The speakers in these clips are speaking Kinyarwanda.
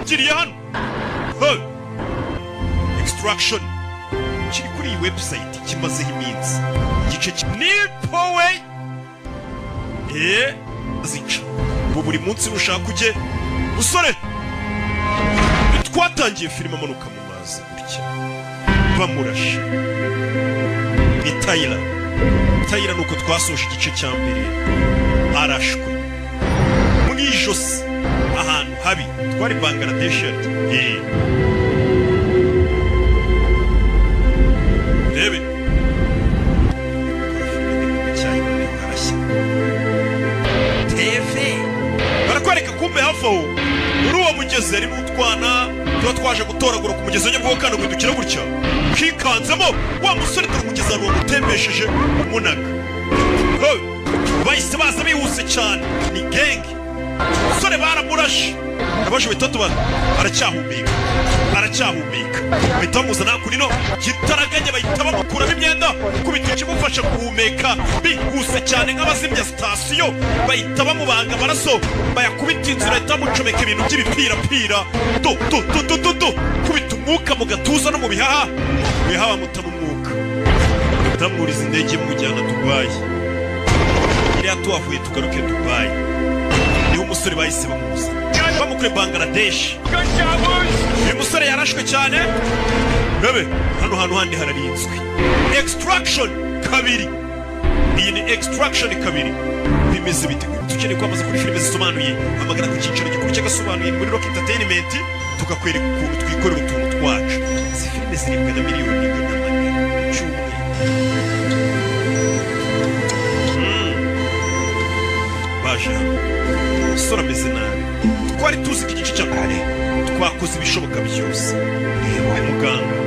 giriye hano Extraction kiri kuri iyi website kimazeho iminsi igice nipowe zica ubu buri munsi rushaka ujye musore twatangiye filime amanuka mu mazi gutya bamurashe ni Tyler nuko twasoje igice cya mbere arashwe mu ijosi ahantu habi twari Bangladesh rebe barakwereka kumbe hafi aho muri uwo mugezi ari n'utwana tuba twaje gutoragura ku mugezi w'Nyabugogo kandi ugahindukira gutya ukikanzemo wa musore dore umugezi ahantu wamutembesheje umunaga bahise baza bihuse cyane ni genge umusore baramurashe abashe bitatu aracyahumeka bahita bamuzana kunino kitaraganya bahita bamukuramo imyenda kubita ikimufasha guhumeka bihuse cyane nk'abazimya sitasiyo bahita bamubaga amaraso bayakubita inzira bahita bamucomeka ibintu by'ibipirapira kubita umwuka mu gatuza no mu bihaha bamutama umwuka batamuriza indege mujyana Dubai iriya tuhavuye tugaruke Dubai niho umusore bahise bamubuza bamukure Bangladesh uyu musore yarashwe cyane bebe hano handi hararinzwe Extraction kabiri iyi ni Extraction kabiri bimeze bite dukeneye kwamaza kuri filime zisobanuye amagana ku cyiciro gikuru cy'agasobanuye muri Rock Entertainment tukakwereka ukuntu twikorera utuntu twacu izi filime ziribwa na miliyoni baje sora ameze nabi twari tuzi ko igice cya mbere twakoze ibishoboka byose yewe muganga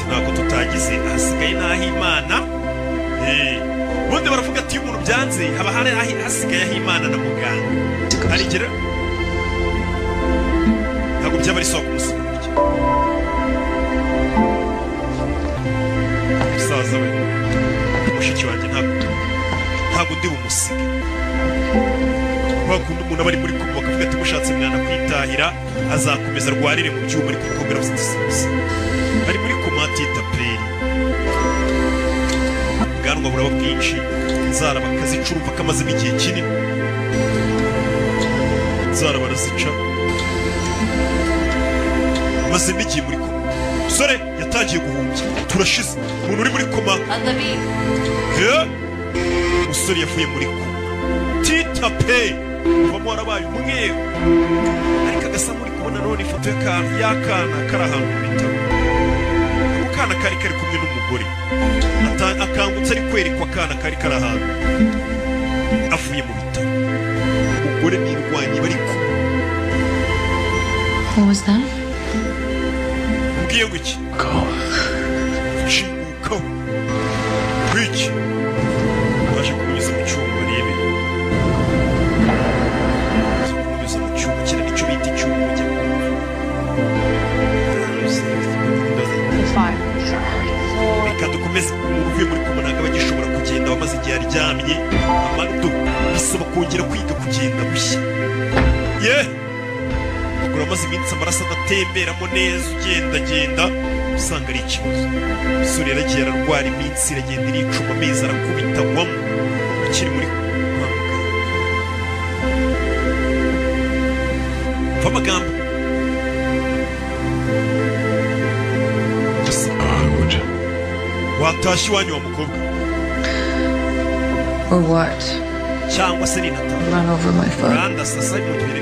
ntabwo tutagize hasigaye n'aho Imana ubundi baravuga ati iyo umuntu byanze haba hari hasigaye aho Imana na muganga arigera ntabwo byaba ari soko umusimbura umusaza we mushiki wanjye ntabwo ndi bumusige bakunda umuntu aba ari muri kumwe bakavuga ati mushatse mwana kwitahira azakomeza arwarire mu byuma ariko umukobwa arabuze ari muri komati y'itaperi ubwanwa buraba bwinshi inzara bakazicurumva kamazemo igihe kinini inzara barazica mazemo igihe muri koma umusore yatangiye guhumbya turashize umuntu uri muri koma umusore yavuye muri koma titape uvamo warabaye umweru ariko agasa muri kubona none ifoto y'akana kari ahantu mu bitaro ako kana kari kumwe n'umugore akangutse ari kwerekwa akana kari ahantu avuye mu bitaro umugore n'indwanyi bari kumwe ubwiye ngo iki nshingukaho wiki baje kunyuza mu cyuma barebe kunyuza mu cyuma kira nicyo bita icyuma ujya reka dukomeze umuntu uvuye muri koma ntabwo aba agishobora kugenda wamaze igihe aryamye amado bisaba kongera kwiga kugenda bushya ugura amaze iminsi amaraso adatemberamo neza ugendagenda usanga ari ikibazo umusore yaragiye ararwara iminsi iragenda iricuma amezi arakubitagwamo ukiri muri kwa muganga amagambo watashye iwanyu wa mukobwa cyangwa se ninataha urandasasa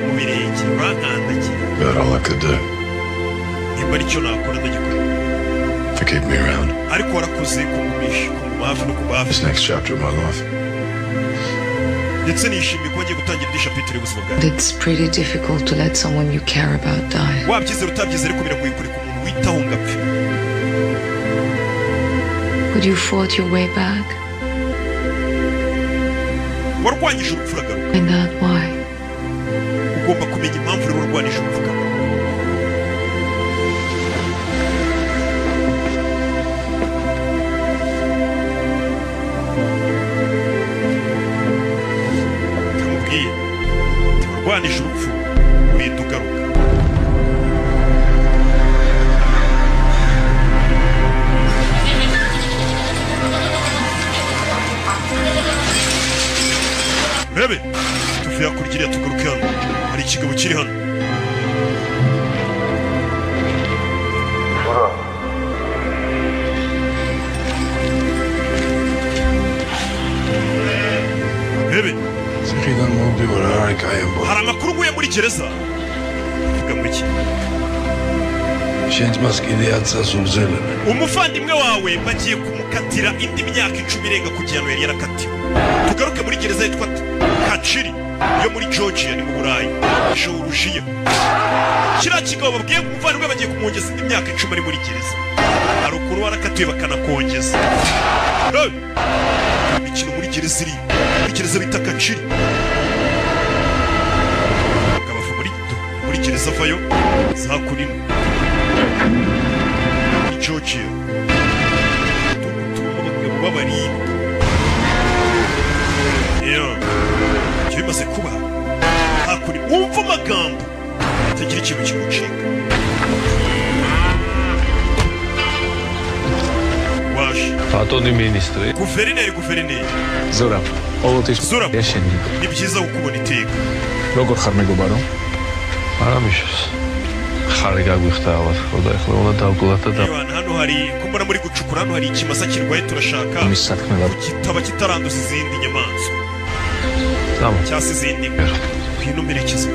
mu birenge urankandagira nimba aricyo nakora ndagikora ariko warakoze kungumisha kunguma hafi no kuba hafi ndetse nishimiye ko ngiye gutangira indi shapitire y'ubuzima bwawe wabyizera utabyizera ariko biragoye kureka umuntu witaho ngo apfe warwanyije urupfu uragaruka ugomba kumenya impamvu rero warwanyije urupfu uragaruka kamubwiye warwanyije urupfu urinda ugaruka. Rebe, tuvuye hakurya iriya tugaruke hano. Hari ikigabo kiri hano. Rebe, hari amakuru nguye muri gereza. Vuga ngo iki? Umuvandimwe wawe bagiye kumukatira indi myaka 10 irenga ku gihano yari yarakatiwe. Tugaruke muri gereza yitwa Kachiri yo muri Georgia ni mu Burayi. Georgia. Kiriya kigabo babwiye umuvandimwe bagiye kumwongeza indi myaka 10 ari muri gereza. Harukuru warakatiwe bakanakongeza. Imikino muri gereza iri. Muri gereza bita Kachiri. Bakabava muri gereza vayo za kunini. Georgia. Tumubaga babari. Bimaze kuba hakuri umva amagambo atagira ikintu kimucika. Wash Fatoni ministre guverineri Zora ოლოთის შეშენი ni byiza ukubona iteka. როგორ ხარ მეგობარო? არამიშოს ხარი გაგვიხდა ალბათ ხოდა ახლა უნდა დავკლატა და hano hari kumbona muri gucukura hano hari ikimasa kirwaye turashaka მის საქმეა kitaba kitaranduza izindi nyamaswa Tamam. cyangwa izindi kwino merekeza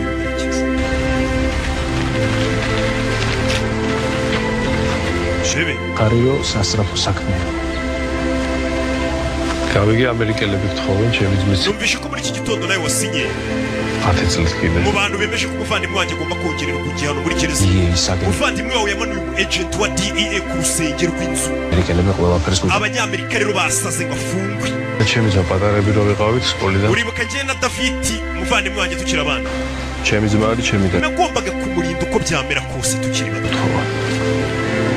Shebe კარიო სასწრაფო საქმეა გავიგე ამერიკელები გთხოვენ ჩემი ძმის numvishe ko muri iki gitondo nawe wasinye 10 წელს კიდე mu bantu bemeje ko umuvandimwe wanjye agomba kongerera kugihano muri gereza umuvandimwe wawe yamanuye umu agent wa DEA ku rusengero rw'inzu ამერიკელები ყველაფერს abanyamerika rero basaze ngo afungwe ჩემი ზაპატარები რო ვიყავით სკოლიდან uribuka njye na David umuvandimwe wanjye tukiri abana ჩემი ძმა არის ჩემი და nagombaga kumurinda uko byamera kose tukiri bato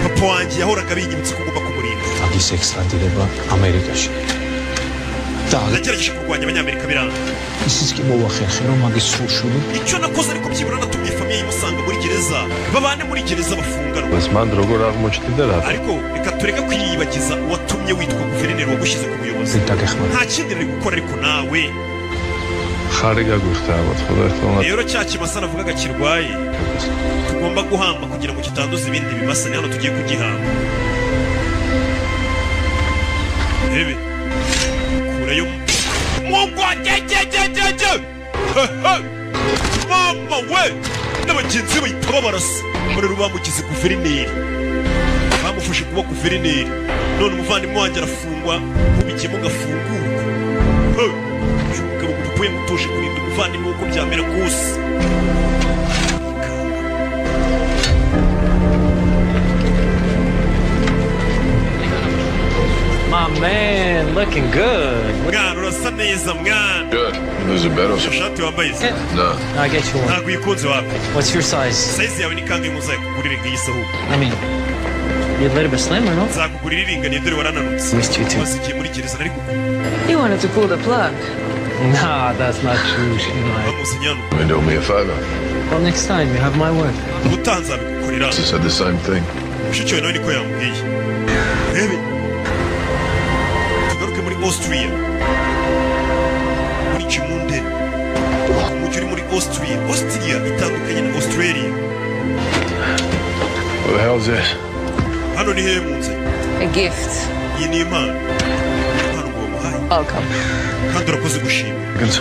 papa wanjye yahoraga binyibutsa ko ugomba kumurinda agise ექსტრადირება ამერიკაში nagerageje kurwanya abanyamerika biranga ისიც კი მოვახერხე რომ მაგის სულშული icyo nakoze ariko byibura natumye famiye imusanga muri gereza babane muri gereza bafunganwa ეს მან როგორ აღმოჩნდა რა ariko reka tureka kwiyibagiza uwatumye witwa guverineri wagushyize ku buyobozi nta kindi riri gukora ariko nawe ხარი გაგვიხდა ალბათ ხოდა ახლა უნდა rero cya kimasa navugaga kirwaye tugomba guhamba kugira ngo kitanduza ibindi bimasa ni hano tugiye kugihamba rebe kurayo mugwa jejejejeje mama we n'abagenzi bahita babarasa muri rubamugize guverineri bamufashe kuba guverineri none umuvandimwe wanjye arafungwa ubikemo gafungurwa umugabo uvuye mutuje kurinda umuvandimwe uko byamera kose My man, looking good. mwana urasa neza mwana Good. There's a better. shati wambaye izi No. I'll get you one. ntabwo uyikunze wapi What's your size? sayizi yawe ni kangahe muzaye kugurira ngiyi sahu I mean, you're a little bit slimmer, no? nzakugurira iringaniye dore warananutse Missed you too. maze igihe muri gereza nari kugura You wanted to pull the plug. Nah, that's not true. She's not. bamusinya hano You do me a favor. Well, next time you have my word. ubutaha nzabigukorera She said the same thing. mushiki wawe nawe niko yambwiye rebe tugaruke muri Austria muri Chimunden umujyi uri muri Austria itandukanye na Australia What the hell is this? hano ni hehe mu nzira A gift. iyi ni impano ngo wamuhaye Welcome. kandi urakoze gushima Good.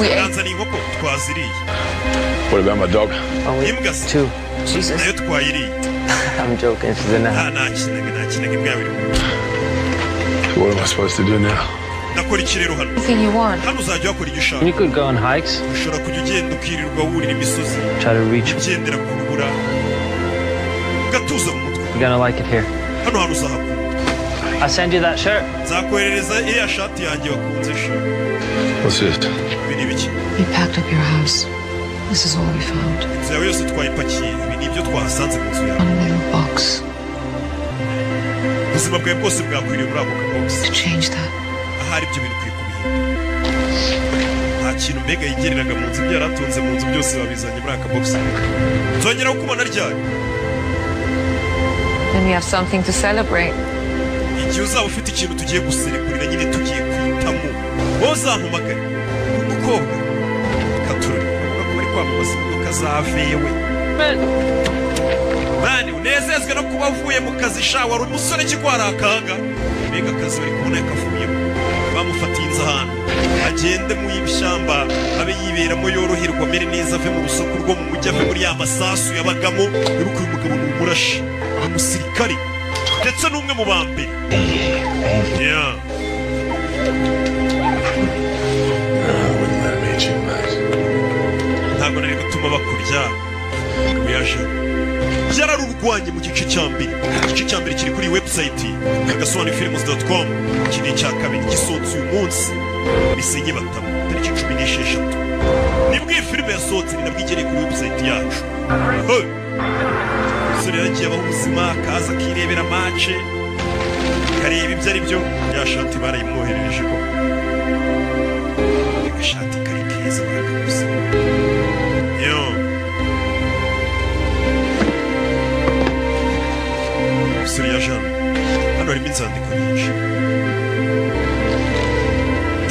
We ate yanzaniye inkoko twaziriye What about my dog? Only imbwa se two. Jesus. nayo twayiriye I'm joking. She's in the house. nakinaga imbwa yawe irimo What am I supposed to do now? nakora iki rero hano Anything you want. hano uzajya wakora ibyo ushaka You could go on hikes, ushobora kujya ugenda ukirirwa wurira imisozi try to reach. ugendera ku rubura ugatuza mu mutwe You're gonna like it here. hano hantu uzahakunda I send you that shirt. nzakoherereza iriya shati yanjye wakunze sha What's this? ibi ni ibiki We packed up your house. This is all we found. inzu yawe yose twayipakiye ibi ni ibyo twahasanze mu nzu yawe One little box. ubuzima bwawe bwose bwakwiriye muri ako kabogisi To change that. ahari ibyo bintu ukwiye kubihindura nta kintu mbega yigereraga mu nzu ibyo yaratunze mu nzu byose babizanye muri aka box nzongera kubona ryari Then we have something to celebrate. igihe uzaba ufite ikintu tugiye guserekurira nyine tugiye kwitamo wowe uzampamagare umukobwa katurore bavuga ko bari kwamamaza imodoka za vewe mani unezezwe no kuba uvuye mu kazi sha wari umusore kigwara akanga mbega akazi bari kubona yakavuyemo bamufatiye inzu ahantu agende mu y'ibishyamba abe yiberamo yoroherwa amere neza ave mu rusoko rwo mu mujyi ave muri ya masasu yabagamo ibuka uyu mugabo ni umurashi umusirikare ndetse n'umwe mu ba mbere yeah. Wouldn't let me cheat, Max. ntabwo nari gutuma bakurya yaje yararurwanye mu gice cya mbere igice cya mbere kiri kuri website agasobanufilms.com iki ni icya kabiri gisohotse uyu munsi bisenye batamu tariki 16 nibwo iyi filime yasohotse ni nabwo igereye kuri website yacu umusore yagiye abaho ubuzima akaza akirebera mace akareba ibyo ari byo yashati barayimwoherereje ko agashati kari keza barakaguze yo umusore yaje hano harimo inzandiko nyinshi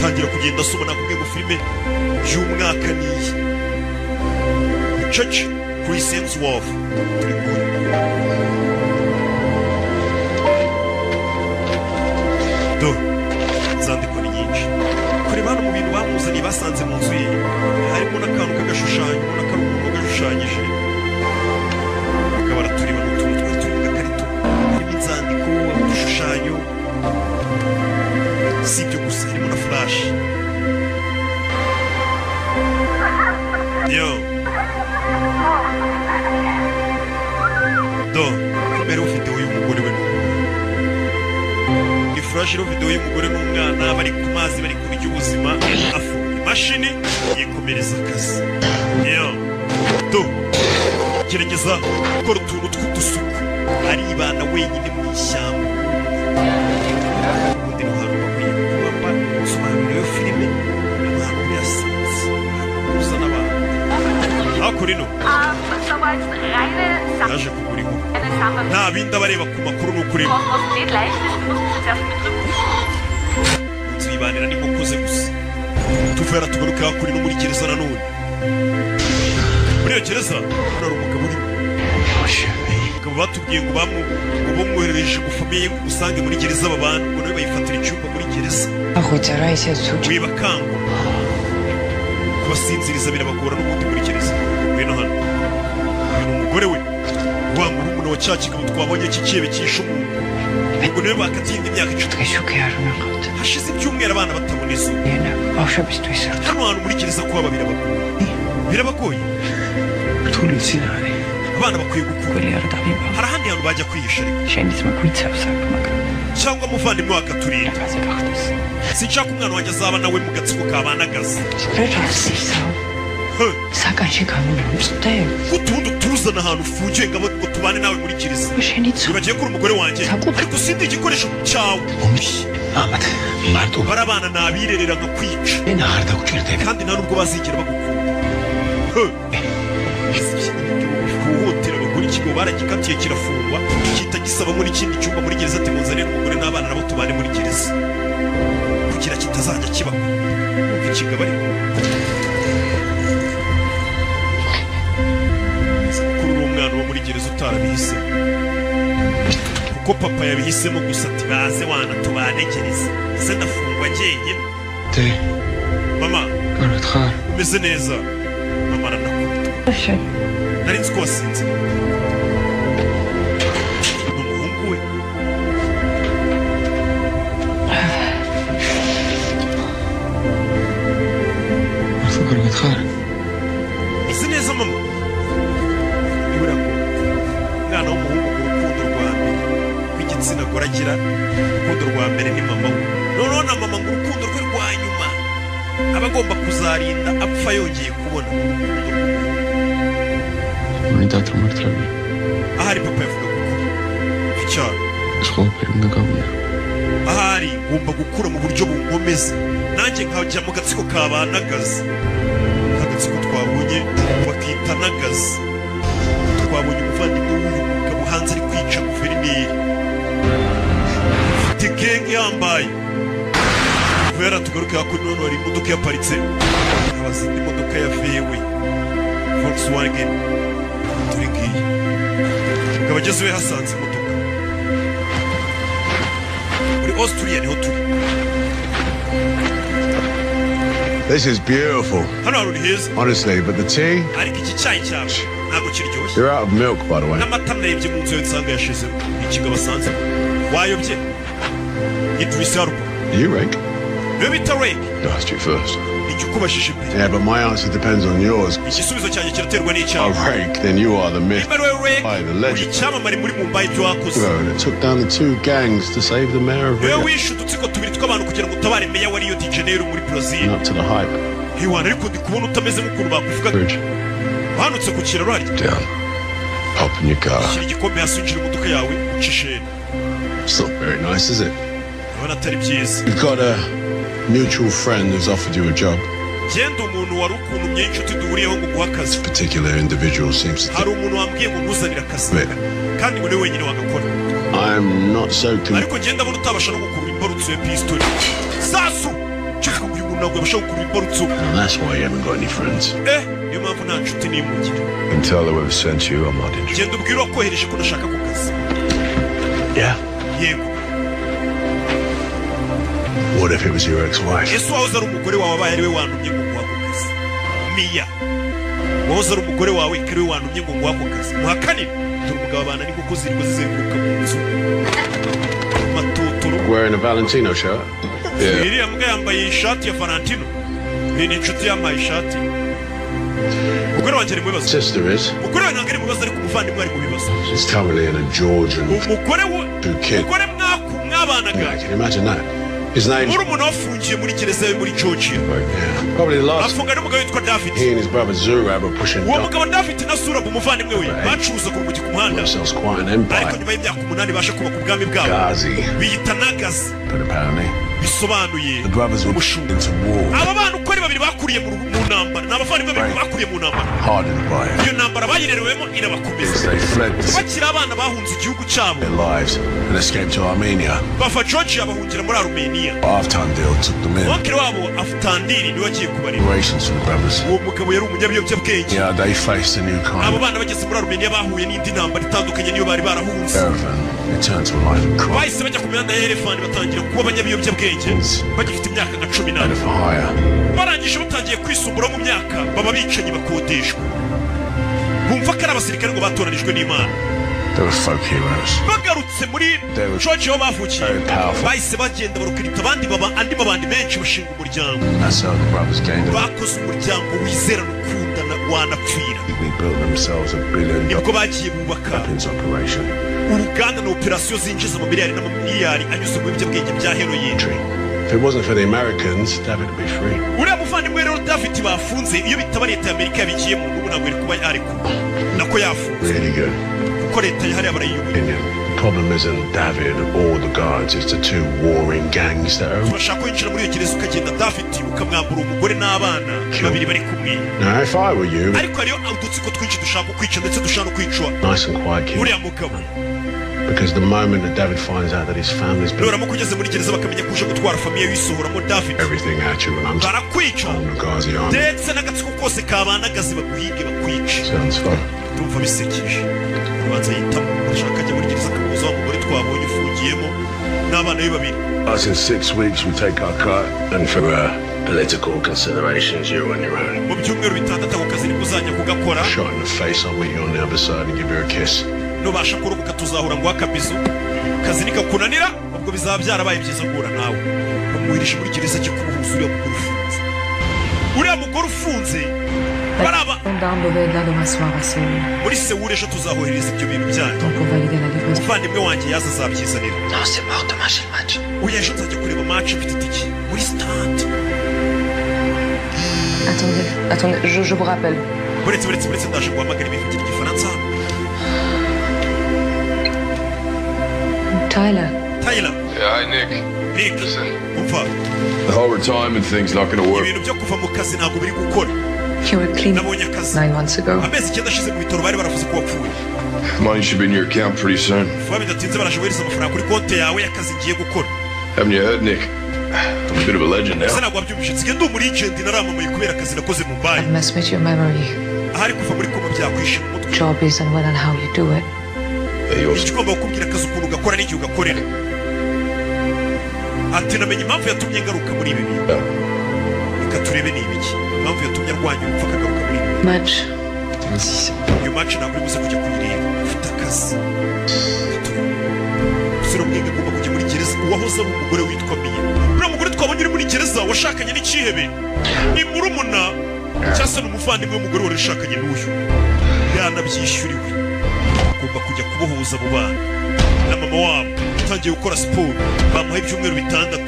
tangira kugenda asoma nakubwiye ngo filime y'umwaka niyi Church Chris Hemsworth do zandiko ni nyinshi kureba hano mu bintu bamuzaniye basanze mu nzu ye harimo n'akantu k'agashushanyo ubona ko ari umuntu wagashushanyije bakaba baratureba n'utuntu twari turi mu gakarito harimo inzandiko udushushanyo si ibyo gusa harimo na flash yo do mbere ufiteho y'umugore we ni flash iriho video y'umugore n'umwana bari ku mazi bari kurya ubuzima afunga imashini yikomereza akazi yo do gerageza gukora utuntu tw'udusuku aribana wenyine mu ishyamba ubundi ruhando bakwiye kubamba usobanura iyo filime abantu yasinze uza n'abantu hakuri no yaje kugura inkuru nta bindi abareba ku makuru ni ukuri inzu yibanira n'inkoko ze gusa tuvera tugaruka hakuri no muri gereza nanone muri iyo gereza hari umugabo urimo umugabo batubwiye ngo bamwoherereje gufamiye ngo usange muri gereza aba bantu ngo nawe bayifatira icyumba muri gereza wibakangwa kubasinziriza birabagora n'ubundi muri gereza ngwino hano uyu ni umugore we wa murumuna wa cya kigabo twabonye cy'ikebe cyishe umuntu ubwo nawe bakatiye indi myaka 10 hashize ibyumweru abana batabona izuba hano hantu muri gereza kuba birabagoye abana bakwiye gukura hari ahandi hantu bajya kwihisha ariko cyangwa umuvandimwe wakaturinda sinshaka umwana wanjye azaba nawe mu gatsiko kabanagaza utundi tuzana ahantu ufungiye ngo tubane nawe muri gereza wibagiye ko uri umugore wanjye ariko sindi igikoresho cyawe bari abana nabirerera nka kwica kandi nta nubwo bazigera bagukunda guhotera abagore ikigo baragikatiye kirafungwa kita gisabamo n'ikindi cyumba muri gereza ati muzanire umugore n'abana nabo tubane muri gereza kugira kitazajya kibaho ikigabo ariko kuri uwo mwana wo muri gereza utarabihise kuko papa yabihisemo gusa ati baze wana tubane gereza ese ndafungwa njyenyine mama umeze neza mama aranakubita nari nzi ko wasinze ni umuhungu we izi neza mama nibura ngo umwana w'umuhungu mu rukundo rwa mbere rw'igitsina gore agira urukundo rwa mbere ni mama we noneho na mama ngo urukundo rwe rwa nyuma aba agomba kuzarinda apfa yongeye kubona urukundo ahari papa yavuga gukora icyaro ahari ngomba gukura mu buryo bunkomeza nanjye nkajya mu gatsiko kabanagaza agatsiko twabonye bakita nagaza twabonye umuvandimwe w'uyu mugabo hanze ari kwica guverineri ufite genge yambaye kubera tugaruke hakuri none hari imodoka yaparitse abazindi imodoka ya VW Volkswagen turi ngiyi mugabo agezewe hasanze imodoka muri Austria niho turi. This is beautiful. Hano hari heza Honestly, but the tea? ariko iki cyayi cyawe ntabwo kiryoshye. You're out of milk, by the way. n'amata narebye mu nzu yo nsanga yashizemo ikigo basanze wayobye Idris Elba You rake? niwe bita Rake You asked you first. icyo ukubashije imbere Yeah, but my answer depends on yours. igisubizo cyanjye kiraterwa A n'icyawe rake, then you are the myth. niba ariwe By Rake the uri legend. icyamamare muri Mumbai ibyo wakoze Bro, it took down the 2 gangs to save the mayor of niwe Rio. wishe udutsiko tubiri tw'abantu kugira ngo utabare meya wa Rio de Janeiro muri Brazil Not to the hype. hiwana ariko ndi kubona utameze nk'ukuntu bakuvuga Bridge. uhanutse ku kiraro harya Down. Hop in your car. shyira igikombe hasi winjira imodoka yawe uca isheni It's not very nice, is it? urabona atari byiza You've got a mutual friend who's offered you a job. genda umuntu wari ukuntumye inshuti duhuriyeho ngo guha akazi Particular individual seems to hari umuntu wambwiye ngo ntuzanire akazi think. kandi ngo niwe wenyine wagakora I'm not so convinced. ariko genda abona utabasha no gukurura imbarutso ya pistoli sasu cyuka ngo uyu muntu ntabwo yabasha gukurura imbarutso And that's why you haven't got any friends. niyo mpamvu nta nshuti n'imugira And tell her we've sent you, I'm not interested. genda ubwire uwakohereje ko nashaka ku kazi Yeah? yego What if it was your ex-wife? ese wahoze ari umugore wawe abaye ariwe wantumye ngo nguha ako kazi miya wahoze ari umugore wawe ko ariwe wantumye ngo nguha ako kazi muhakanire dore umugabo abana n'inkoko zirimo zizenguruka mu nzu matotoro Wearing a Valentino shirt? Yeah. iriya mbwa yambaye ishati ya Valentino iyi ni inshuti yambaye ishati umugore wanjye ari mu bibazo Sister is. umugore wawe ntabwo ari mu bibazo ariko umuvandimwe ari mu bibazo She's currently in a Georgian. umugore we Two kids. umugore mwabanaga Yeah, can you imagine that? His name's... muri umuntu wafungiye muri gereza yo muri Georgia Yeah. Probably the last... afunga n'umugabo witwa David He and his brother Zurab are pushing uwo down mugabo David na Surab umuvandimwe we bacuruza ku rumogi ku muhanda themselves quite an ariko empire. nyuma y'imyaka 8 basha kubaka ubwami bwabo Ghazi. biyita Nagazi But apparently, bisobanuye the brothers were umushumba into war. aba bana uko ari babiri bakuriye mu ntambara ni abavandimwe babiri bakuriye mu ntambara Hardened by it. iyo ntambara bayirerewemo As irabakomeza they fled bakiri abana bahunze igihugu cyabo their lives and escaped to Armenia. bava Georgia bahungira muri Armenia Half-time deal took them in. wakiri wabo Aftandiri niwe agiye kubareba Relations for the brothers. uwo mugabo yari umunyabiyobyabwenge Yeah, they faced a new abo kind of bana bageze muri Armenia bahuye n'indi ntambara itandukanye niyo bari barahunze caravan. They turned to a life of crime. bahise bajya ku mihanda ya Elephant batangira kuba abanyabiyobyabwenge bagifite imyaka nka 18 Headed for hire. barangije batangiye kwisumbura mu myaka baba bicanyi bakodeshwa bumva ko ari abasirikare ngo batoranijwe n'Imana They were folk heroes. bagarutse muri They were Georgia aho bavukiye very powerful. bahise bagenda barukirita andi mabandi menshi bashinga umuryango That's how the brothers gained it. bakoze umuryango wizerana ukundana wanapfira They built themselves a $1 billion nibwo bagiye bubaka weapons operation. uruganda na operasiyo zinjiza amamiliyari n'amamiliyari anyuze mu biyobyabwenge bya heroin If it wasn't for the Americans, David would be free. uriya muvandimwe rero David bafunze iyo bitaba leta y'Amerika yabigiyemo n'ubu ntabwo yari kuba ari kuba nako yafunze Really good. kuko leta yahariye barayiyoboye Opinion. The problem isn't David or the guards, it's the 2 warring gangs that are... turashaka kwinjira muri iyo gereza ukagenda David ukamwambura umugore n'abana babiri bari kumwe Now, if I were you, ariko hariyo udutsiko twinshi dushaka kwica ndetse dushaka no kwicwa nice and quiet kid. uriya mugabo Because the moment that David finds out that his family's been nuramuka ugeze muri gereza bakamenya ko uje gutwara famiye wisohoramo David everything at you, and I'm barakwica on the Ghazi army. ndetse n'agatsiko kose kabanagazi baguhige bakwice Sounds fun. ndumva bisekeje ubanza yitamo ashaka ajya muri gereza akamubuza wa mugore twabonye ufungiyemo n'abana be babiri Us in 6 weeks, we take our cut, and for political considerations, you're on your own. mu byumweru bitandatu ako kazi nibwo uzajya kugakora Shot in the face, I'll meet you on the other side and give you a kiss. nubasha kurubuka tuzahura ngo akabizo kazi nikakunanira ubwo bizaba byarabaye byiza guhura nawe bamuhirisha muri gereza cyo kubuhuza uriya mugore ufunze baraba Gendarme devait être là demain soir à Séoul. muri Seoul ejo tuzahohereza ibyo bintu byanyu Donc pour valider la livraison. umuvandimwe wanjye yaza azabyizanira Non, c'est mort demain, j'ai le match. uyu ejo nzajya kureba match mfite itike muri stade Attendez, je vous rappelle. buretse ndaje guhamagara ibivugira igifaransa Tyler, Tyler Yeah, hi, Nick. Nick, Listen. umva, The whole retirement thing's not gonna work. ibintu byo kuva mu kazi ntabwo biri gukora. You were clean Nabonye akazi 9 months ago. amezi 9 ashize mu bitaro bari baravuze ko wapfuye. Money should be in your account pretty soon. Vuba bidatinze baraje bohereza amafaranga kuri konti yawe y'akazi ngiye gukora. Haven't you heard, Nick? I'm a bit of a legend Ese now. ntabwo wabyumvise nsigaye ndi umurigenti naramamaye kubera akazi nakoze mu mbayi. I've messed with your memory. Ahari kuva muri koma byakwishe mu mutwe. Job isn't when and how you do it. Hey, yours. Ikigomba kukubwira akazi ukuntu ugakora n'igihe ugakorera. Ati namenye impamvu yatumye ngaruka muri ibi bintu. Yeah. Reka turebe ni ibiki. Impamvu yatumye arwanya urupfu akagaruka muri ibi. Much. Uyu match ntabwo uri buze kujya kuyireba. Ufite akazi. Umusore umwenge agomba kujya muri gereza. Uwahoze ari umugore witwa Mia. Uriya mugore twabonye uri muri gereza washakanye n'ikihebe. Ni murumuna cyangwa se ni umuvandimwe w'umugore wari ushakanye n'uyu. Yanabyishyuriwe. Agomba kujya kubohoza abo bana. Na mama wabo utangiye gukora siporo bamuha ibyumweru 6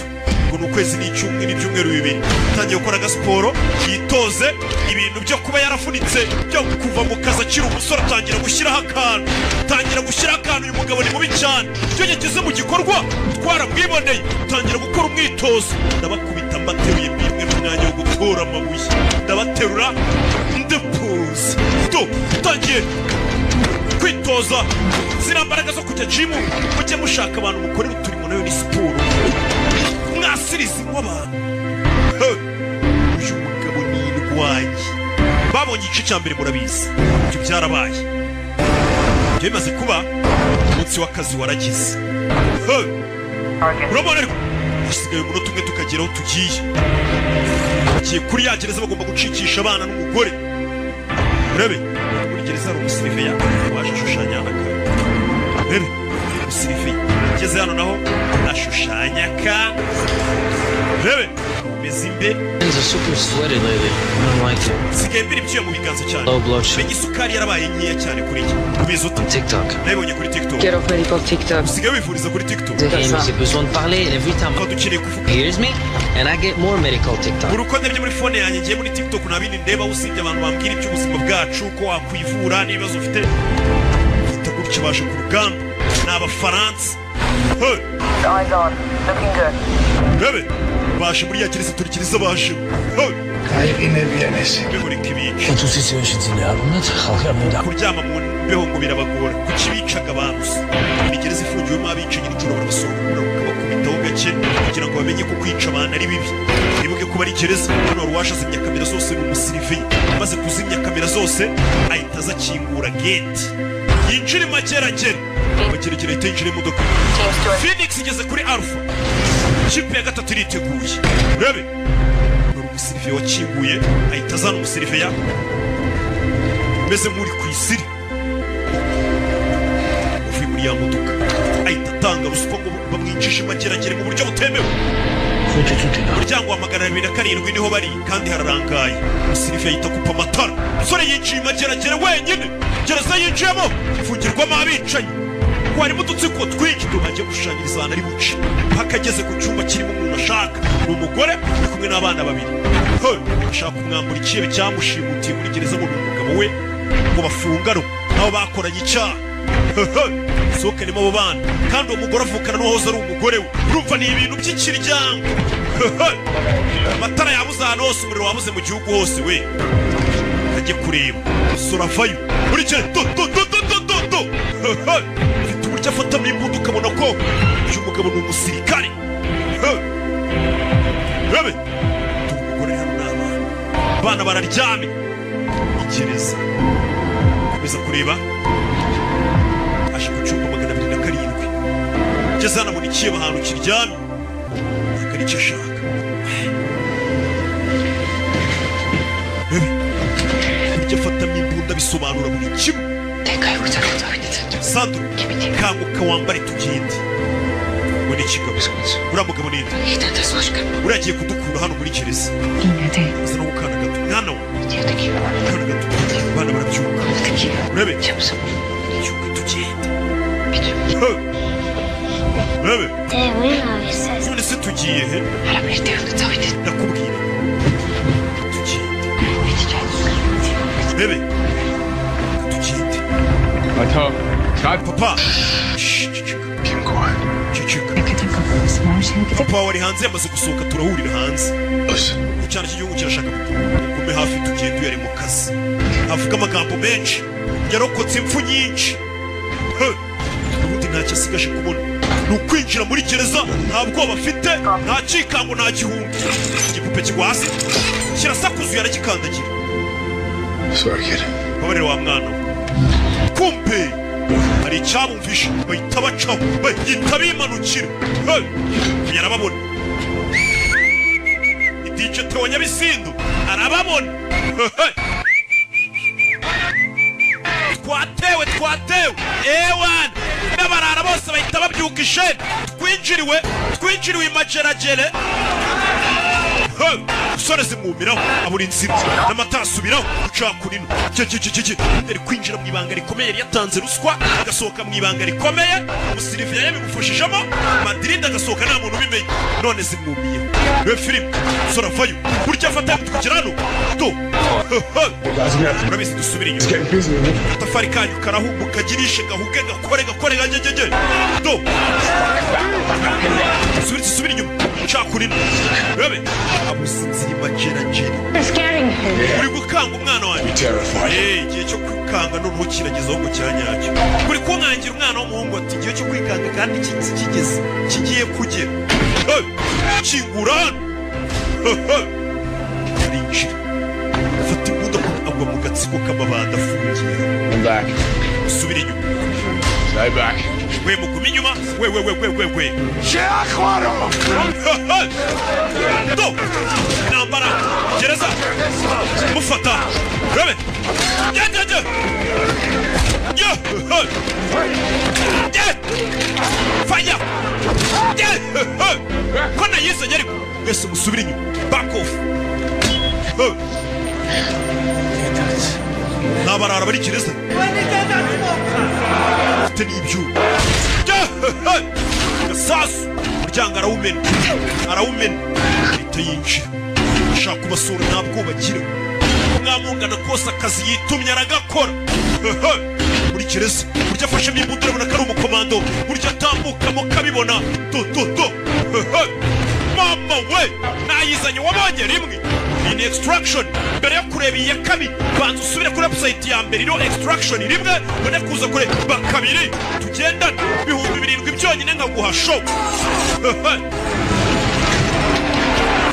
ngo ni ukwezi n'ibyumweru 2 utangiye gukora agasiporo yitoze ibintu byo kuba yarafunitse byo kuva mu kazi akiri umusore atangira gushyiraho akantu uyu mugabo ni mubi cyane icyo yageze mu gikorwa twaramwiboneye utangira gukora umwitozo ndabakubita mbateruye bimwe mu mwanya wo gutora amabuye ndabaterura ndepuza utangiye kwitoza ziriya mbaraga zo kujya jimu mujye mushaka abantu mukorera uturimo nayo ni siporo mwasirizi nk'abantu uyu mugabo ni indwanyi babonye igice cya mbere murabizi ibyo byarabaye ibyo bimaze kuba umunsi w'akazi waragize urabona ariko hasigaye umunota umwe tukagera aho tugiye kuri ya gereza bagomba gucikisha abana n'umugore urebe muri gereza hari umusiriveya waje ashushanya akantu urebe umusiriveya ageze hano naho ashushanya akantu urebe umeze imbe Things are super sweaty lately. I don't like it. sigaye mbere ibyuya mu biganza cyane Low blood sugar. mbega isukari yarabaye nkeya cyane kuri iki ubizi ute TikTok. nabibonye kuri tiktok Get off medical TikTok. usigaye wivuriza kuri tiktok And j'ai besoin de parler, and every time tuba dukeneye kuvuga he hears me, and I get more medical TikTok. buri uko ndebye muri fone yanjye ngiye muri tiktok nta bindi ndeba usibye abantu bambwira iby'ubuzima bwacu ko wakwivura n'ibibazo ufite ufite gutya baje ku rugamba ni abafaransa Eyes on. Looking good. bebe baje muri ya gereza turi gereza baje bihurika ibica Toutes ces situations là, kuryama mu mbeho ngo birabagora kuki bicaga abantu se ni gereza ifungiwemo abicanyi nijoro barabasongora bakabakubitaho gake kugira ngo bamenye ko kwica abantu ari bibi nibuke ko bari gereza hano wari waje azimya kamera zose ni umusiriveyi amaze kuzimya kamera zose ahita aza akingura gate yinjira imageragere amageragere ahita yinjira imodoka Teams to Phoenix igeze kuri Alpha ikipe ya gatatu iriteguye urebe ni umusiriveyi wakinguye ahita azana umusiriveya umeze nk'uri ku isiri uvuye muri ya modoka ahita atanga ruswa ngo bamwinjishe imageragere mu buryo butemewe umuryango wa 207 niho bari kandi hararangaye umusiriveyi ahita akupa amatara umusore yinjiye imageragere wenyine gereza yinjiyemo ifungirwamo abicanyi harimo udutsiko twinshi tumaze gushushanyiriza ahantu ari buce mpaka ageze ku cyumba kirimo umuntu ashaka ni umugore uri kumwe n'abana babiri ashaka kumwambura ikibe cyamushimutiye muri gereza ngo ni umugabo we ngo bafungane nabo bakoranye icyaha sohokanemo abo bana kandi uwo mugore avukana n'uwahoze ari umugore we urumva ni ibintu by'ikiryango amatara yabuze ahantu hose umuriro wabuze mu gihugu hose we ajye kureba umusore avayo muri kere afite uburyo afatamo imbunda ukabona ko uyu mugabo ni umusirikare rebe umugore hano n'abana abana bararyamye igereza komeza kureba aje ku cyumba 207 ageze hano abona ikiba ahantu kiryamye akari icyo ashaka rebe uburyo afatamo imbunda bisobanura buri kimwe Sandro kanguka wambare tugende ngo ni ikigabo uriya mugabo ni nde uriya agiye kudukura hano muri gereza aza no gukana gato mwana we gukana gato abana barabyuka urebe byuka tugende urebe none se tugiye he ndakubwira tugende urebe tugende Attends. papa Keep quiet. ceceka Répète encore. papa wari hanze yamaze gusohoka turahurira hanze icyana cy'igihugu kirashaka gume hafi tugenda yari mu kazi avuga amagambo menshi yarokotse impfu nyinshi ubundi ntacyo asigaje kubona ni ukwinjira muri gereza nta bwoba afite nta cikango nta gihunga igipupe kigwa hasi kirasakuzuye aragikandagira babarira wa mwana kumbe hari icyabumvisha bahita bacaho bahita bimanukira yarababona idije Theo Nyabisindu arababona twatewe ewan n'abarara bose bahita babyuka isheni twinjiriwe imageragere usore zimwumiraho abura inzira n'amata asubiraho ucakurino yari kwinjira mu ibanga rikomeye yari yatanze ruswa agasohoka mu ibanga rikomeye umusiriviya yabimufashijemo Madrid agasohoka nta muntu ubimenye none zimwumiyeho filime usore avayo burya afata yamutwikira hano urabizi dusubire inyuma atafari kanyu karahumbuka kagirishe gahuge gakore gagegege subire inyuma ucakurino urabe amusinzira imageragere uri gukanga umwana wanjye igihe cyo kwikanga noneho kiragezaho ngo cyanyacyo uri kunkangira umwana w'umuhungu ati igihe cyo kwikanga kandi kigeze kigiye kugera kingura hano arinjira afata imbunda agwa mu gatsiko k'amabanda afungiye usubire inyuma we mugume inyuma we intambara gereza mufata rebe faya ko nayizanye ariko mwese musubire inyuma back off n'abarara bari gereza ufite n'ibyuma gasasu umuryango arawumena leta yinjira ashaka kubasura nta bwoba agira mwamungana kose akazi yitumye aragakora muri gereza burya afashemo imbunda urabona ko ari umukomando burya atambukamo kabibona mama we nayizanye wabonye rimwe in extraction mbere yo kureba iya kabiri banza usubire kuri website ya mbere ino extraction rimwe none kuza kureba kabiri tugendane 7,000 byonyine nkaguha show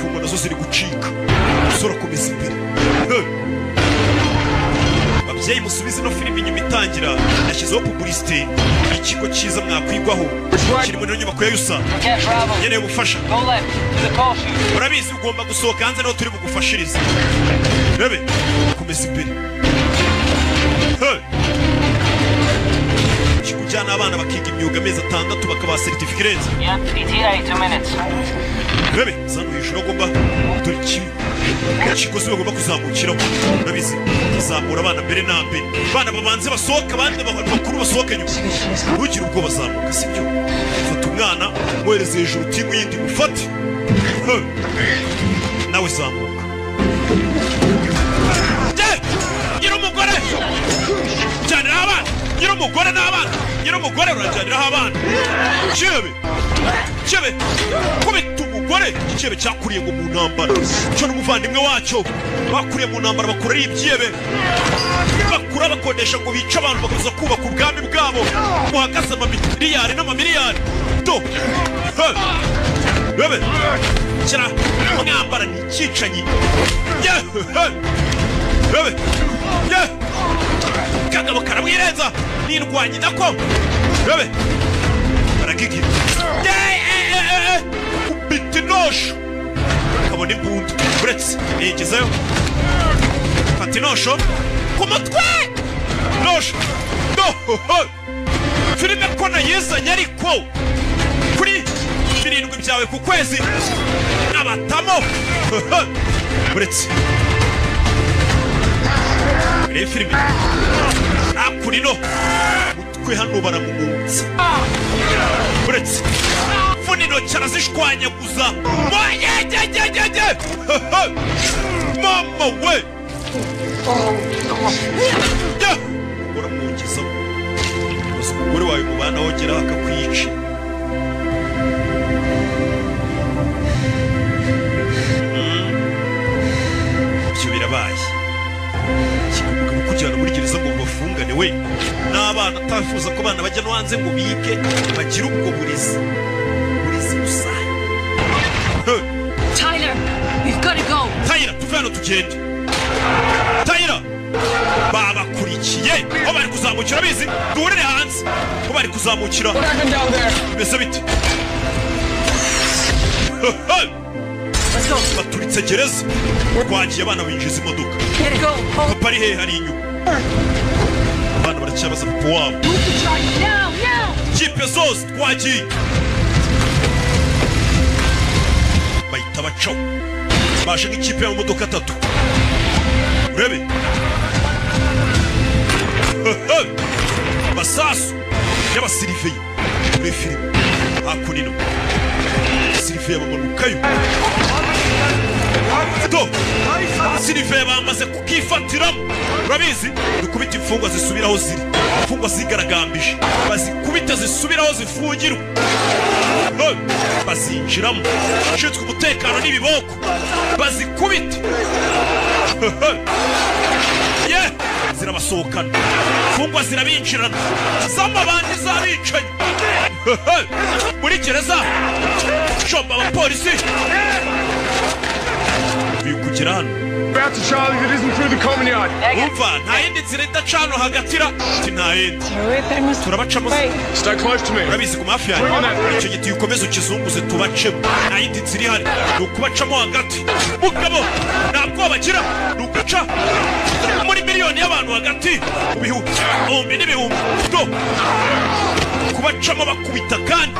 kumva nazo ziri gucika usora komeza imbere babyeyi musubize no filime inyuma itangira yashyizeho publicité ikigo cyiza mwakwigwaho kiri muri nyubako ya yusa nkeneye ubufasha urabizi ugomba gusohoka hanze naho turi bugufashirize rebe komeza imbere kujyana abana bakiga imyuga amezi 6 bakabaha certificate rebe zano hejuru agomba dore ikigozi bagomba kuzamukiraho urabizi kuzamura abana mbere na mbere abana babanze basohoka abandi bakuru basohoka nyuma ntugire ubwo bazamuka sibyo fata umwana mwohereze hejuru timu yindi mufate nawe zamuka nyir'umugore jyanira abana nyir'umugore n'abana nyir'umugore urajyaniraho abana cyebe kubita umugore icyebe cyakuriye ngo mu ntambara cyo n'umuvandimwe wacyo bakuriye mu ntambara bakura ari ibyebe bakura bakodesha ngo bice abantu bakaza kubaka ubwami bwabo buhagaze amamiliyari n'amamiliyari rebe kira mwambara ni icyicanyi rebe kagabo karamwirenza nindwanye nako rebe baragigira kubita inosho kabona imbunda uretse nigezeyo fata inosho ku mutwe nosho filime ko nayizanye ariko kuri 7 byawe ku kwezi nabatamo uretse reba filime akurino mutwe hano baramumutsa uretse funino cyarazishwanyaguza mama we uramwongezaho umugore wawe mubana wogeraho akakwica ibyo birabaye umugabo kujyana muri gereza ngo bafungane we n'abana atafuza ko abana bajya no hanze ngo bige bagire ubwo burezi gusa. Tyler, we've got to go. Tyler, tuve hano tugende. Tyler, babakurikiye aho bari kuzamukira bizi duhurire hanze aho bari kuzamukira. Mbese bite? Let's go. Baturitse gereza twagiye abana binjiza imodoka. Get it, go. Papa ari hehe? Hari inyuma. Abana baracyabaza papa wabo. Now. Kipe zose twagiye bahita bacaho baje nk'ikipe y'amamodoka atatu urebe amasasu y'abasiriveye muri filime hakunino abasiriveye bamanukayo abasiriveye bamaze kukifatiramo urabizi dukubita imfungwa zisubiraho ziri imfungwa zigaragambije bazikubita zisubiraho zifungirwa bazinjiramo ushinzwe umutekano n'ibiboko bazikubita zirabasohokana imfungwa zirabinjirana z'amabandi z'abicanyi muri gereza shomba abapolisi uyu kugera hano Back to Charlie, that isn't through the common yard. umva nta yindi nzira idacana hagatira ati nta yindi turabacamo Stay close to me. urabizi ku mafi yanjye icyo giti ukomeze ukizunguze tubacemo nta yindi nzira ihari ni ukubacamo hagati mugabo nta bwoba bagira ni ukuca muri miliyoni y'abantu hagati mu bihumbi n'ibihumbi kubacamo bakubita kandi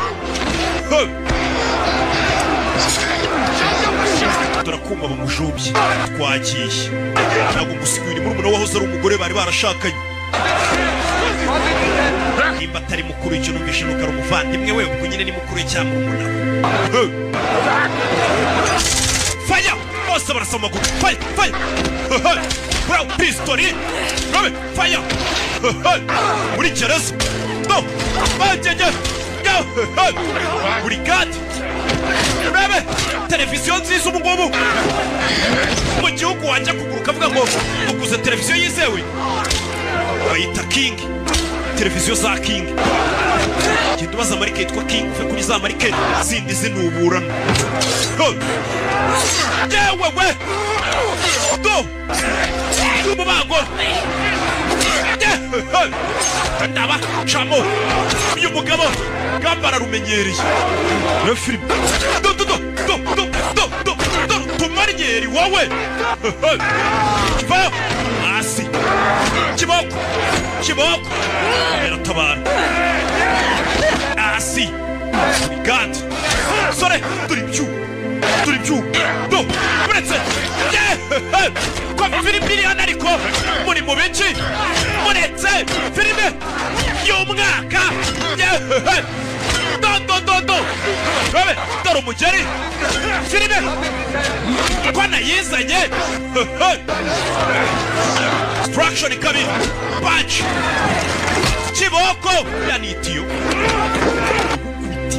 turakumva bamujubye twagiye ntabwo musigwira murumuna wahoze ari umugore bari barashakanye nimba atari mukuru icyo numvishe nuko ari umuvandimwe we ubwo nyine ni mukuru cyangwa murumuna faya bose barasa amaguru faya bro pistori rabe faya muri gereza no bagenge burigade urebe televiziyo nziza ubu ngubu mu gihugu wajya kuguruka avuga ngo uguze televiziyo yizewe bayita king televiziyo za king genda ubaza marike yitwa king uve kuri za marike zindi zinuburana yewe we do umubango ndaba camo uyu mugabo gambara rumenyereye na filime tumenyeri wowe kivayo hasi kiboko yaratabara hasi brigade sore turi byu do uretse kwa filime miliyoni ariko muri mu biki muretse filime y'umwaka do rabe dore umugeri filime ko nayizanye structure kabiri punch kiboko yanitiyo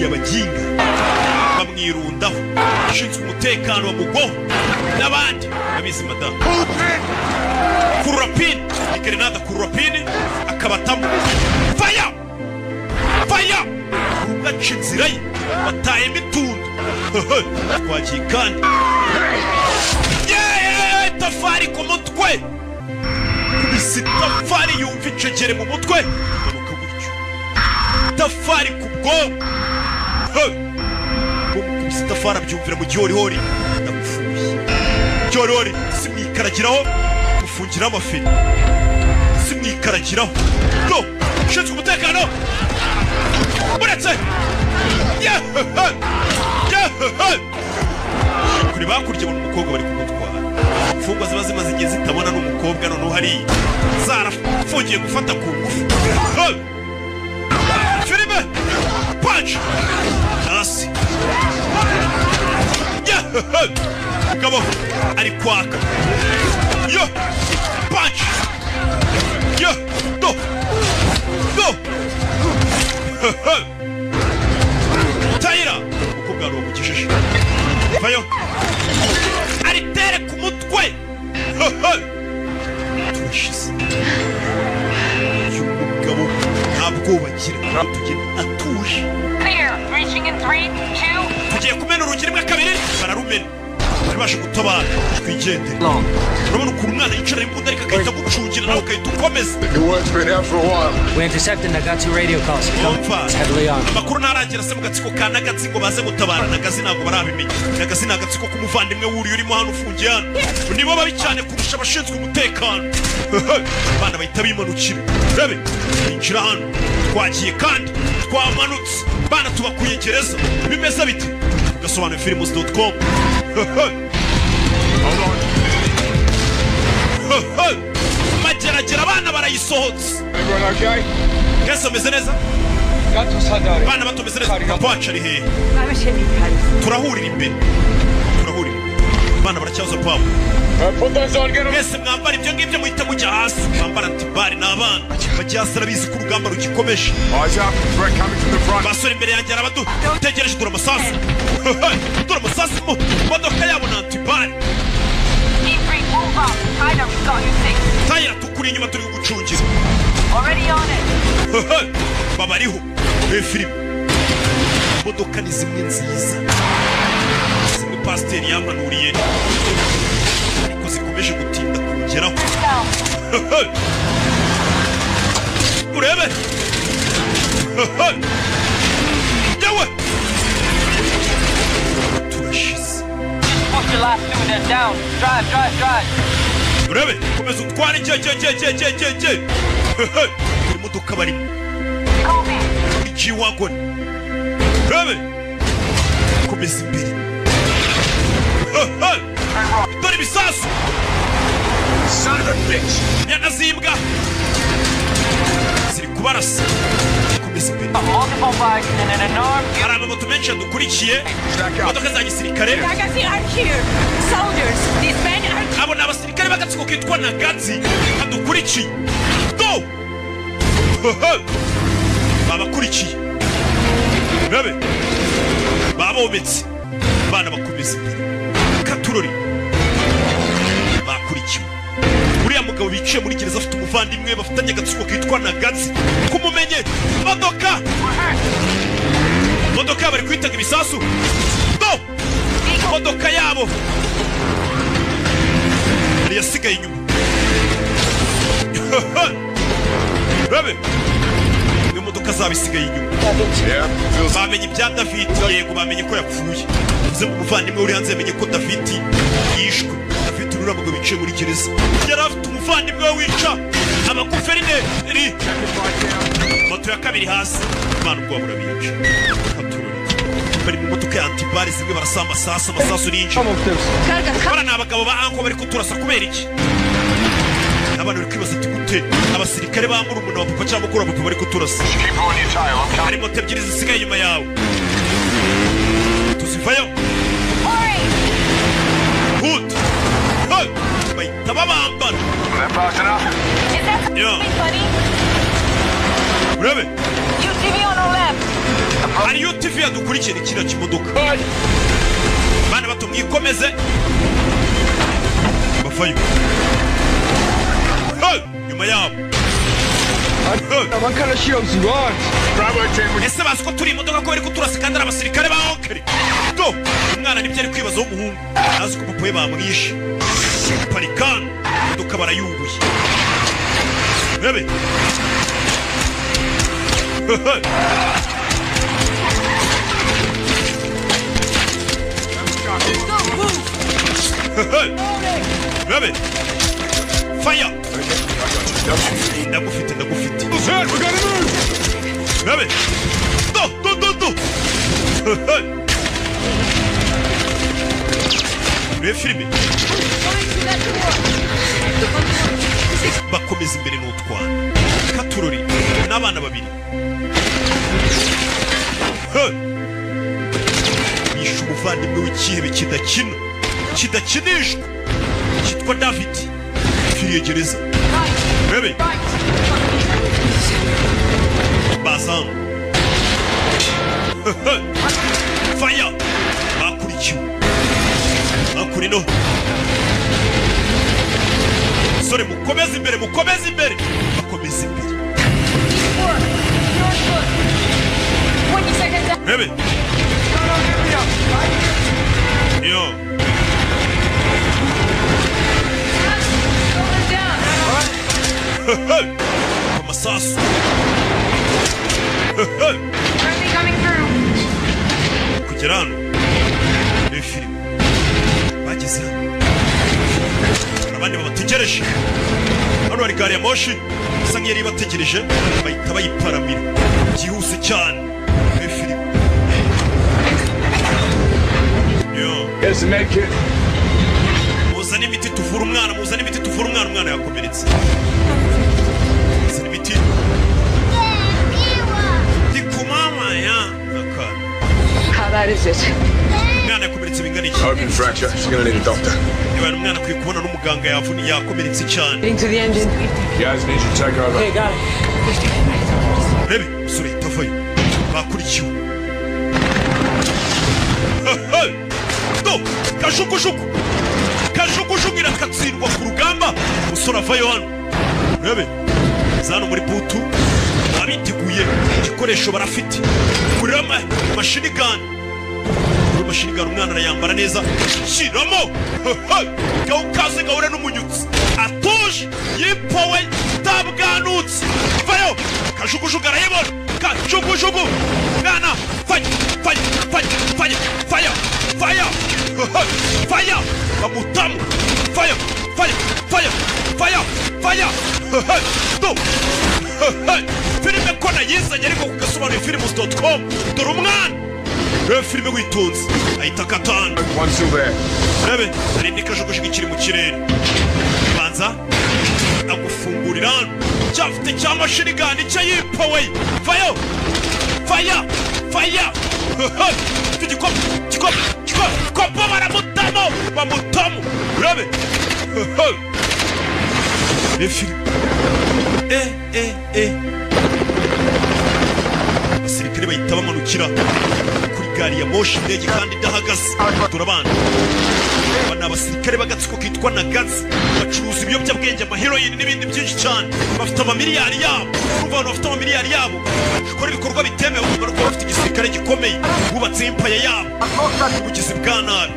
abaginga bamwirundaho ushinzwe umutekano wa mugoho n'abandi babizi madamu kururapini ikerenada kururapini akabatamo faya ugaca inzira ye batayemo itundu twagiye kandi tafari ku mutwe kubise tafari yumva icegere mu mutwe garuka gutyo tafari ku bwonko kubise tafari abyumvira mu gihorihori ndagufuye gihorihori simwikaragiraho mufungira amafini simwikaragiraho no ushinzwe umutekano uretse kuri bakurya bona umukobwa bari kumutwara imfungwa ziba zimaze igihe zitabona n'umukobwa noneho hariya zarafungiye gufata ku ngufu filime punch hasi umugabo ari kwaka yo punch yo do Tyler umukobwa ari uwamukijije uyu mugabo ntabwo bagira tugenda atuje. Clear. Reaching in 3, 2. Tugiye kumena urugi rimwe kabiri bararumena bari baje gutabara twigendere. urabona ukuntu umwana yicara imbunda ariko agahita gucungira nawe ugahita ukomeza. The word's been out for a while. We're intercepting Nagatsu radio calls. Umva It's heavily armed. amakuru ntarangira se mu gatsiko ka Nagatsi ngo baze gutabara Nagazi ntabwo barabimenya. Nagazi ni agatsiko k'umuvandimwe wuriye urimo hano ufungiye hano nibo babi cyane kurusha abashinzwe umutekano. Abana bahita bimanukira rebe binjira hano twagiye kandi twamanutse bana tubakuye gereza bimeze bite ugasobanura films.com. mageragera abana barayisohotse. Everyone okay? Mwese meze neza? Abana bato meze neza? Papa wacu ari hehe? Turahurira imbere. Abana baracyaza papa. Put those on, get them. Mwese mwambara ibyo ngibyo muhita mujya hasi. Mwambara antibari n'abana bajya hasi arabizi ko urugamba rugikomeje. Eyes up. Threat coming from the front. Basore imbere yanjye arabadu tegereje dura amasasu. Dura amasasu mu modoka yabo na antibari. E3, move up. Tyler, we've got you fixed. Tayira tukuri inyuma turi gucungira. Already on it. babariho filime imodoka ni zimwe nziza zimwe pasiteri yamanuriye ariko zikomeje gutinda kugeraho. urebe yewe turashize. Push your last two, then down. Drive. urebe komeza utware je imodoka barimo Copy. G-Wagon. Urebe komeza imbere. Dore ibisasu. Son of a bitch. Nyanazimbwa ziri kubarasa. Komeza imbere. Multiple bikes in an enormous... hari amamoto menshi yadukurikiye imodoka za gisirikare. Nagazi are here. Soldiers. These men are... abo ni abasirikare b'agatsiko kitwa Nagazi badukurikiye. Go! babakurikiye urebe babometse abana bakomeza imbere. Katurori bakurikiwe. uriya mugabo biciye muri gereza afite umuvandimwe bafatanye agatsiko kitwa Nagazi kumumenye. modoka bari kwitaga ibisasu. Go! modoka yabo yari yasigaye inyuma. urebe imodoka zabo isigaye inyuma. bamenye ibya David. yego bamenye ko yapfuye. bivuze ngo umuvandimwe uri hanze yamenye ko David yishwe. David uriya mugabo biciye muri gereza yari afite umuvandimwe we wica abaguverineri. moto ya kabiri hasi abana ubwo burabica. bari mu modoka ya antibari zimwe barasa amasasu n'injira. bara ni abagabo ba anko bari kuturasa kubera iki? abantu bari kwibaza ati gute abasirikare ba murumuna wa papa cyangwa mukuru wa papa bari kuturasa. hari moto ebyiri zisigaye inyuma yawe tuzivayo. Good. bahita babambana. Is that Yeah. something funny? urebe UTV on our left. hari UTV yadukurikiye kiriya kimodoka. bana bato mwikomeze bavayo. nyuma yabo. What kind of shields you want? Bravo team. ese bazi ko turi imodoka ko bari kuturasa kandi ari abasirikare ba Onkeri. Go! umwana nibyo ari kwibaza w'umuhungu azi ko papa we bamwishe. parikana imodoka barayubuye. urebe urebe fire. ndagufite urebe do urebe filime bakomeza imbere n'utwana. Katurori n'abana babiri bishe umuvandimwe w'ikihebe kidakinishwa cyitwa David firiye gereza. urebe bazan fire bakurikiwe bakurino basore mukomeze imbere bakomeze imbere Rebe yo amasasu kugera hano filime bageze hano abandi babategereje hano hari gari ya moshi isa nk'iyari bategereje bahita bayiparamira byihuse cyane filime yo muzane imiti tuvura umwana umwana yakomeretse muzane imiti ndikumama ya akana How bad is it? umwana yakomeretse bingana iki Open fracture. She's gonna need a doctor. niba umwana akwiye kubona n'umuganga yakomeretse cyane Into the engine. Guys, need you to take over. Okay, got it. rebe musore tavayo bakurikiwe do kajugujugu irakatsindwa ku rugamba umusore avayo hano rebe zano muri butu abiteguye igikoresho barafite kurira mashini gani umwana arayambara neza shiramo gawukaze gahura n'umunyutsi atuje yipowe tabwanutse vayo kajugujugu arayibona kajugujugu mwana fire bamutamu fire do filime ko nayizanye ariko kugasobanura films.com dore umwana filime witonze ahita katana One still there. rebe hari n'ikajugujugu kiri mu kirere banza agufungurira hano cyafite cya mashini gani cya yipowe vayo fire kopo bamutamu rebe abasirikare bahita bamanukira kuri gari ya moshi indege kandi idahagaze turabana aba ni abasirikare b'agatsiko kitwa Nagazi bacuruza ibiyobyabwenge amaheroyini n'ibindi byinshi cyane bafite amamiliyari yabo urumva abantu bafite amamiliyari yabo bakora ibikorwa bitemewe kuko bafite igisirikare gikomeye bubatse impaya yabo ubugizi bwa nabi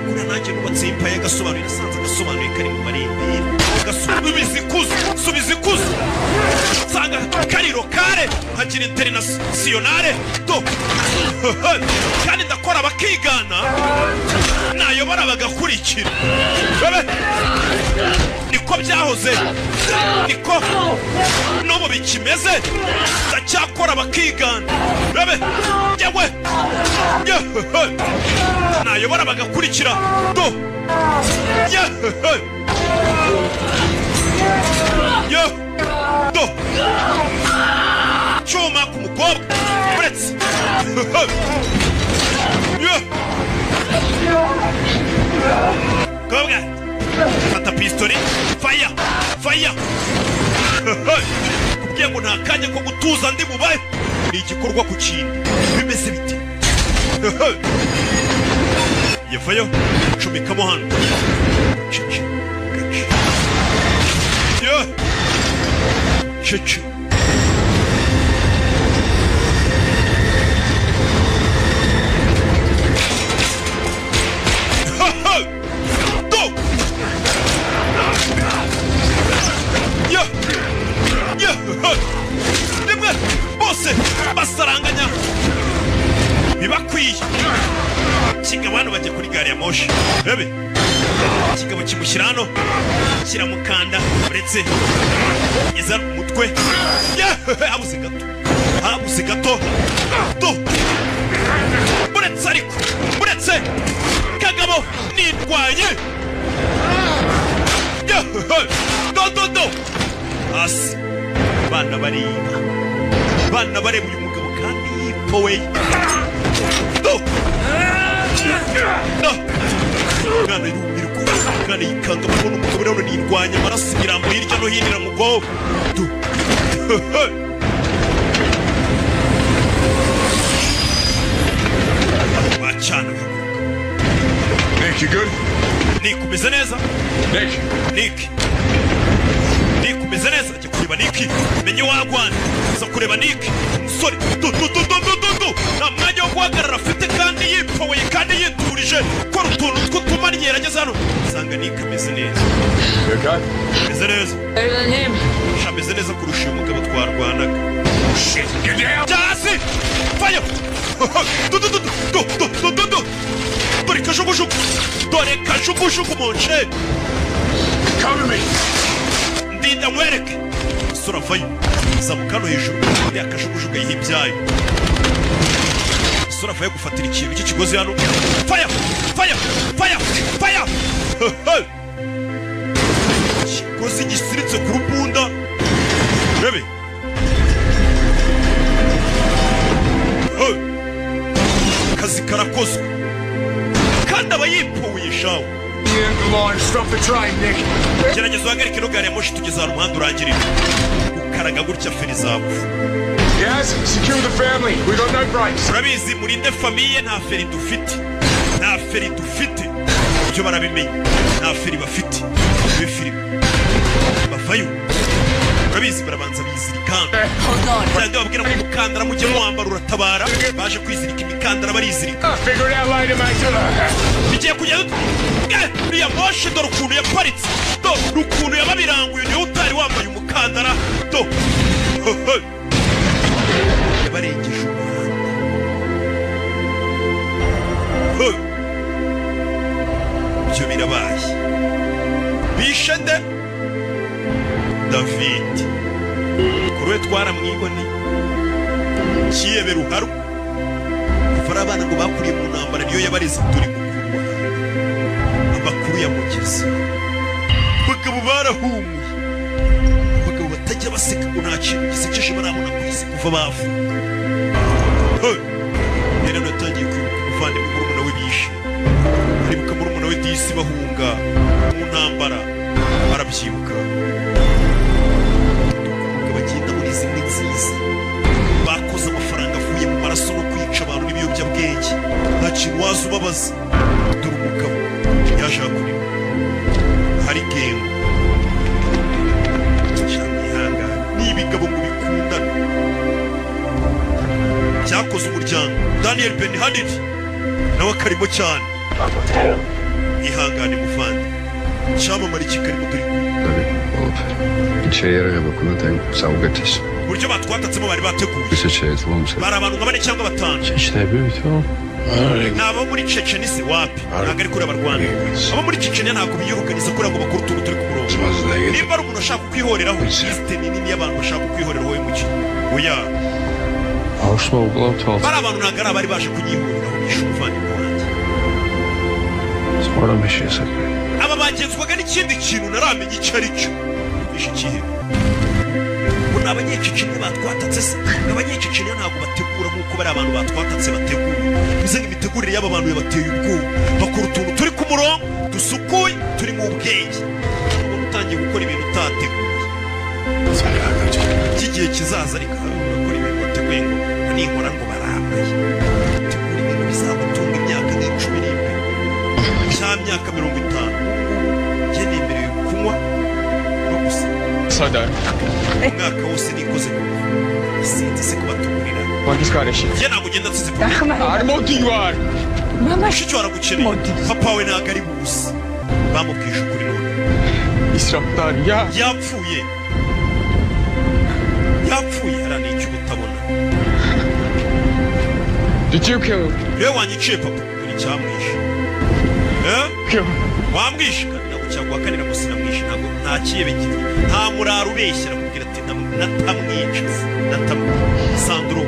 kuriya nanjye nubatse impaya gasobanuye nasanze gasobanuye kari mu marembera subiza ikuze nsanga kariro kare nkagira internationale do kandi ndakora bakigana nayobora bagakurikira niko byahoze niko n'ubu bikimeze ndacyakora bakigana yewe nayobora bagakurikira do do cyuma ku mukobwa uretse kobwa fata pistoli fire kubwiye ngo nta kanya ko gutuza ndi mubaye ni igikorwa ku kindi bimeze bite yevayo cumikamo hano Chichi. Bose basaranganya bibakwiye kigabo hano bajya kuri gari ya moshi rebe kigabo kimushyira hano kiramukanda uretse iza umutwe habuze gato do uretse kagabo nitwaye do hasi bana bareba uyu mugabo kandi yipowe do mwana yumirwa mwana yikanga kubona umugabo rero nirwanya amaraso ibirambo hirya no hino iramugwaho bacana Nick, you good? Nick umeze neza? Nick, umeze neza? Jya kureba Nick, menye wagwana. Uza kureba Nick, umusore. Nta mwanya wo guhagarara afite kandi yipoye kandi yiturije. Kora utuntu tw'utumanyera ageze hano. Usanga Nick ameze neza. you okay? Ameze neza. Better than him. Ameze neza kurusha uyu mugabo twarwanaga. Shit, get down! Jasi! Fire! Dore kajugujugu! Dore kajugujugu mu nce! Cover me! Ndinda mwereke! Sura vayo! Zamuka hano hejuru, iriya kajugujugu yiha ibyayo. Sura vayo gufatira ikintu cy'ikigozi hano. Fire! Fire! Fire! Fire! Ikigozi gisiritse ku rubunda. Rebe! Akazi karakozwe kandi aba yipoye shawe. Stop the train, Nick. Gerageza uhagarike ino gari ya moshi tugeze ahantu umuhanda urangirira. Ukaraga gutya feri zabuze. Yes, secure the family. We got no brakes. Urabizi murinde famiye nta feri dufite. Nta feri dufite. Ibyo barabimenya. Nta feri bafite. Ibi filime. Bavayo. Urabizi barabanza bizirikana. Hold on. Kandi babwira ngo umukandara mujye muwambara uratabara. Baje kwizirika imikandara barizirika. Figure it out later, mate. Bigiye kujya uriya moshi dore ukuntu yaparitse. Dore ukuntu yababiranguye niwe utari wambaye umukandara. Yabarengeje umuhanda. Ibyo birabaye. Bishe nde? David. Kuri we twaramwibone. Kiyebe ruharu. Kuva ari abana ngo bakuriye mu ntambara niyo yabareze turi mukuru wawe. Amakuru yamugeze. Abagabo barahumuye. Abagabo batajya baseka ngo nta kintu gisekeje barabona ku isi kuva bavuka. Rero natangiye kwibuka umuvandimwe murumuna we bishe. Aribuka murumuna we disi bahunga mu ntambara. Barabyibuka. Bagenda muri zimwe nziza. Bakoze amafaranga avuye mu maraso no kwica abantu n'ibiyobyabwenge. Nta kintu waza ubabaza. Dore umugabo yaje hakurima. Hari gengo. Cyamihanga n'ibigabo ngo bikundana. Cyakoze umuryango. Daniel Ben Hadid nawe akarimo cyane. Ihangane muvandi. Cyamamara kikarimo turi İçeriye bakımından savgatis. buryo batwatatsemo bari bateguye. İçeriye tulumsa. Bari abantu nka bane cyangwa batanu. İşte büyük o. Nabo muri Chechnya se wapi? Ntabwo ari kuri abarwana. Abo muri Chechnya ntabwo biyoruganiza kuri ngo bakuru utuntu turi ku murongo. Niba ari umuntu ashaka kwihoreraho, liste nini y'abantu bashaka kwihoreraho y'umuki. Oya. Hoşma uğulam tuhaf. Bari abantu ntabwo ari abari baje kunyihoreraho bishe umuvandimwe wanjye. Sonra bir şey sakın. Aba bagenzwaga n'ikindi kintu naramenye icyo ari cyo. Bishe ikihe? Ngo ni abanyececenya batwatatse se. Abanyececenya ntabwo bategura nk'uko bari abantu batwatatse bategura. Bize nk'imitegurire y'aba bantu yabateye ubwoba. Bakora utuntu turi ku murongo, dusukuye, turi mu bwenge. Ubona utangiye gukora ibintu utateguye. Igihe kizaza ariko urakora ibintu wateguye ngo ninkora ngo barambaye. Utegura ibintu bizagutunga imyaka nk'icumi n'imbere. Cya myaka 50. Njye nemerewe kunywa no gusa. Serdar, Umwaka wose nikoze ku sinzi se kubatugurira. Marcus kardeşim. Njye ntabwo ugenda nsize ku Armoti var. mushiki waragukeneye. Papa we ntabwo ari buzi. Bamubwije ukuri none. İsraflar ya. Yapfuye. Yapfuye hari n'icyo utabona. Did you kill him? Rero wanyiciye papa. Dore icyamwishe. Kill. Wamwishe kandi ntabwo cyaguhakanira gusa namwishe ntabwo nta kiyebe nta murara ubeshya arakubwira ati natamwica. Sandro.